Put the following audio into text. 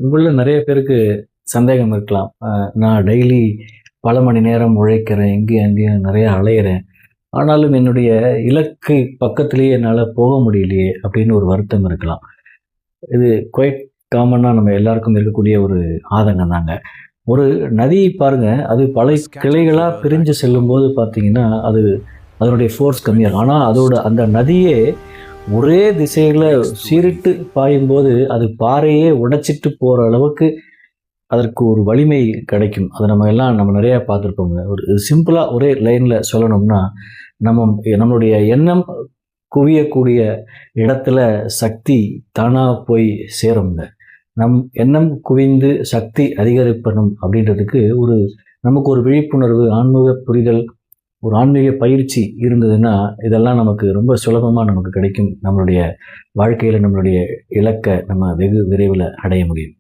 உங்களில் நிறைய பேருக்கு சந்தேகம் இருக்கலாம். நான் டெய்லி பல மணி நேரம் உழைக்கிறேன், இங்கேயும் அங்கேயும் நிறைய அலையிறேன். ஆனாலும் என்னுடைய இலக்கு பக்கத்திலேயே என்னால் போக முடியலையே அப்படின்னு ஒரு வருத்தம் இருக்கலாம். இது குவைட் காமனாக நம்ம எல்லாருக்கும் இருக்கக்கூடிய ஒரு ஆதங்கம் தாங்க. ஒரு நதியை பாருங்க, அது பல கிளைகளாக பிரிஞ்சு செல்லும்போது பார்த்தீங்கன்னா, அதனுடைய ஃபோர்ஸ் கம்மியாகும். ஆனால் அதோட அந்த நதியே ஒரே திசையில் சீரிட்டு பாயும்போது அது பாறையே உடைச்சிட்டு போகிற அளவுக்கு அதற்கு ஒரு வலிமை கிடைக்கும். அதை நம்ம நிறையா பார்த்துருப்போங்க. ஒரு சிம்பிளாக ஒரே லைனில் சொல்லணும்னா, நம்மளுடைய எண்ணம் குவியக்கூடிய இடத்துல சக்தி தானாக போய் சேருங்க. நம் எண்ணம் குவிந்து சக்தி அதிகரிப்பணும் அப்படின்றதுக்கு நமக்கு ஒரு விழிப்புணர்வு, ஆன்மீக புரிதல், ஒரு ஆன்மீக பயிற்சி இருந்ததுன்னா இதெல்லாம் நமக்கு ரொம்ப சுலபமாக நமக்கு கிடைக்கும். நம்மளுடைய வாழ்க்கையில் நம்மளுடைய இலக்கை நம்ம வெகு விரைவில் அடைய முடியும்.